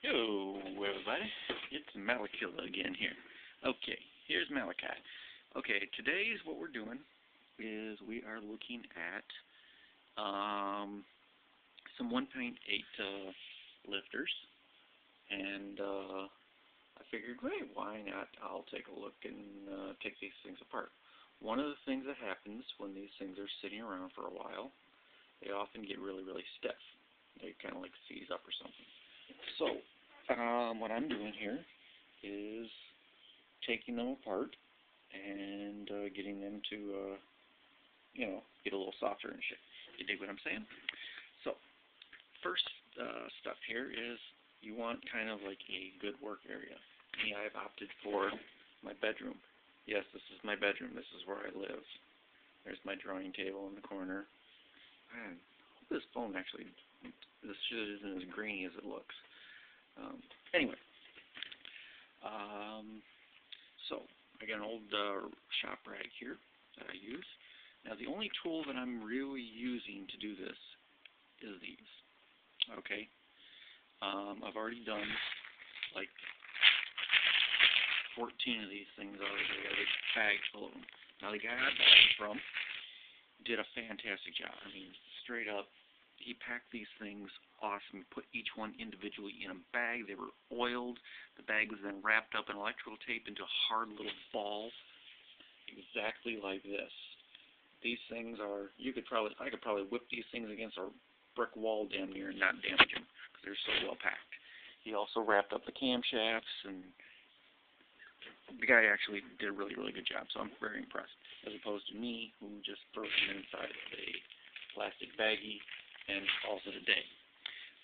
Hello, everybody. It's Malakilla again here. Okay, here's Malachi. Okay, today's what we're doing is we are looking at some 1.8 lifters, and I figured, great, why not? I'll take a look and take these things apart. One of the things that happens when these things are sitting around for a while, they often get really, really stiff. They kind of like seize up or something. So, what I'm doing here is taking them apart and getting them to, get a little softer and shit. You dig what I'm saying? So, first step here is you want kind of like a good work area. Me, I've opted for my bedroom. Yes, this is my bedroom. This is where I live. There's my drawing table in the corner. Man, I hope this phone actually, this shit isn't as grainy as it looks. Anyway, so I got an old shop rag here that I use. Now the only tool that I'm really using to do this is these. Okay, I've already done like 14 of these things already. I got a big bag full of them. Now the guy I bought them from did a fantastic job. I mean, straight up, he packed these things awesome. He put each one individually in a bag. They were oiled. The bag was then wrapped up in electrical tape into hard little balls, exactly like this. These things are, I could probably whip these things against a brick wall damn near and not damage them because they're so well packed. He also wrapped up the camshafts, and the guy actually did a really, really good job, so I'm very impressed, as opposed to me, who just throws them inside a plastic baggie and calls it a day.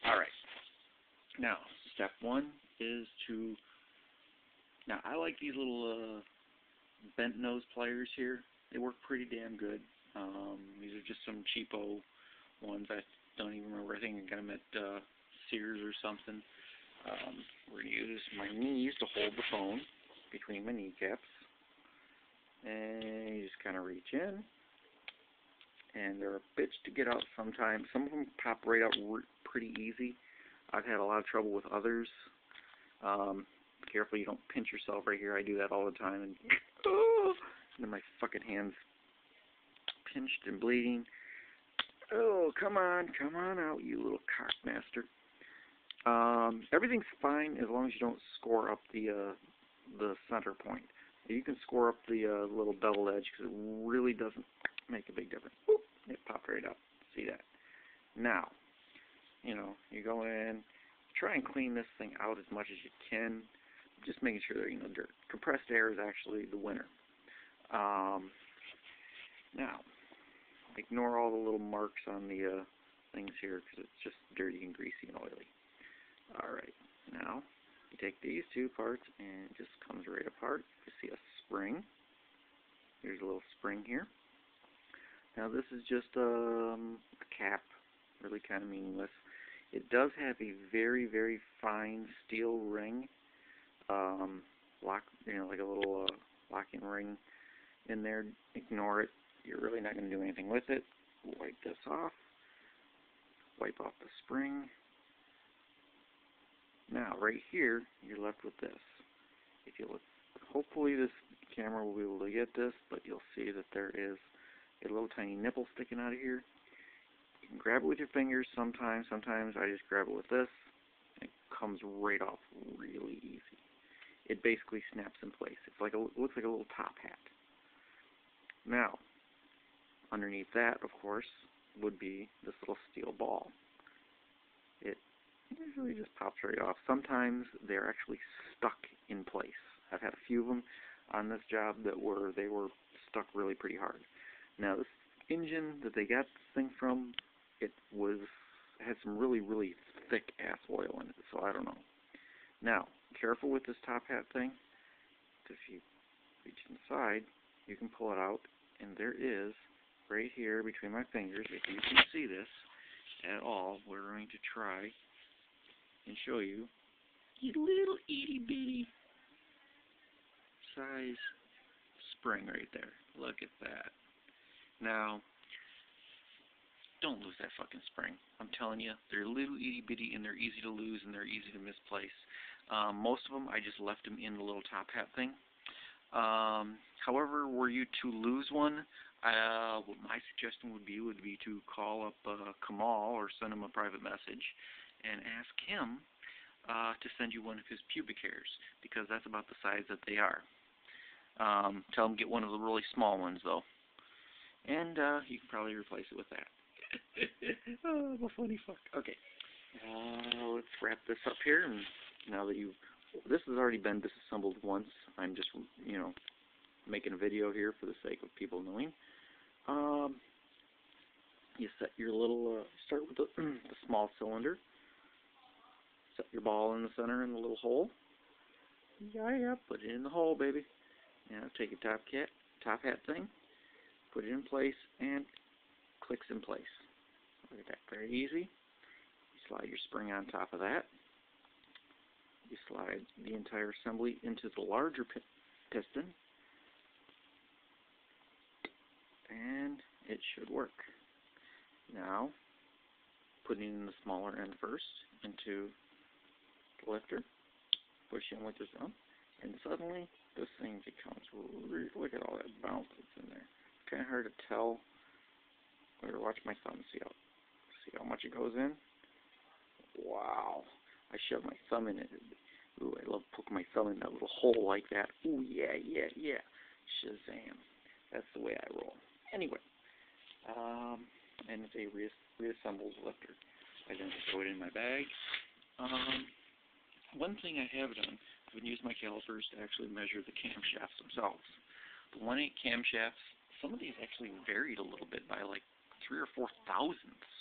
Alright, now, step one is to, now I like these little bent nose pliers here. They work pretty damn good. These are just some cheapo ones. I don't even remember. I think I got them at Sears or something. We're going to use my knees to hold the phone between my kneecaps. And you just kind of reach in. And they're a bitch to get out sometimes. Some of them pop right out pretty easy. I've had a lot of trouble with others. Careful you don't pinch yourself right here. I do that all the time. And then my fucking hand's pinched and bleeding. Oh, come on out, you little cockmaster. Everything's fine as long as you don't score up the center point. You can score up the little bevel edge because it really doesn't make a big difference. Whoop, it popped right up. See that? Now, you go in, try and clean this thing out as much as you can, just making sure there ain't no dirt. Compressed air is actually the winner. Now, ignore all the little marks on the things here because it's just dirty and greasy and oily. Alright, now you take these two parts and it just comes right apart. You see a spring. Here's a little spring here. Now this is just a cap, really kind of meaningless. It does have a very, very fine steel ring, like a little locking ring in there. Ignore it. You're really not going to do anything with it. Wipe this off. Wipe off the spring. Now, right here, you're left with this. If you look, hopefully this camera will be able to get this, but you'll see that there is a little tiny nipple sticking out of here. You can grab it with your fingers sometimes. Sometimes I just grab it with this. And it comes right off really easy. It basically snaps in place. It's like it looks like a little top hat. Now, underneath that, of course, would be this little steel ball. It usually just pops right off. Sometimes they're actually stuck in place. I've had a few of them on this job that they were stuck really pretty hard. Now, this engine that they got this thing from, it had some really, really thick ass oil in it, so I don't know. Now, careful with this top hat thing, because if you reach inside, you can pull it out, and there is, right here between my fingers, if you can see this at all, we're going to try and show you a little itty-bitty size spring right there. Look at that. Now, don't lose that fucking spring. I'm telling you, they're little itty bitty and they're easy to lose and they're easy to misplace. Most of them, I just left them in the little top hat thing. However, were you to lose one, what my suggestion would be to call up Kamal or send him a private message and ask him to send you one of his pubic hairs, because that's about the size that they are. Tell him get one of the really small ones, though. And you can probably replace it with that. Oh, I'm a funny fuck. Okay. Let's wrap this up here. And now that this has already been disassembled once. I'm just, making a video here for the sake of people knowing. You set your little, start with the small cylinder. Set your ball in the center in the little hole. Yeah, put it in the hole, baby. Now take your top hat thing, put it in place, and clicks in place. Look at that, very easy. You slide your spring on top of that. You slide the entire assembly into the larger piston, and it should work. Now, putting in the smaller end first into the lifter, push in with your thumb, and suddenly this thing becomes, look at all that bounce that's in there. It's kind of hard to tell. Watch my thumb, see how much it goes in? Wow. I shoved my thumb in it. Ooh, I love poking my thumb in that little hole like that. Ooh, yeah. Shazam. That's the way I roll. Anyway, and it's a reassembled lifter. I then throw it in my bag. One thing I have done, I've been using my calipers to actually measure the camshafts themselves. The 1/8 camshafts, some of these actually varied a little bit by like 3 or 4 thousandths,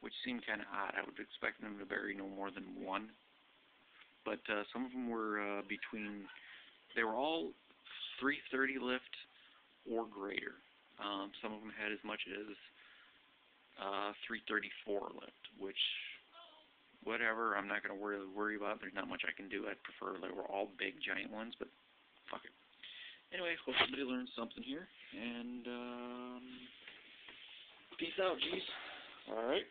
which seemed kind of odd. I would expect them to vary no more than 1. But some of them were they were all 330 lift or greater. Some of them had as much as 334 lift, which, whatever, I'm not going to worry about. There's not much I can do. I'd prefer they were all big, giant ones, but fuck it. Anyway, hope somebody learned something here, and peace out, geez. All right.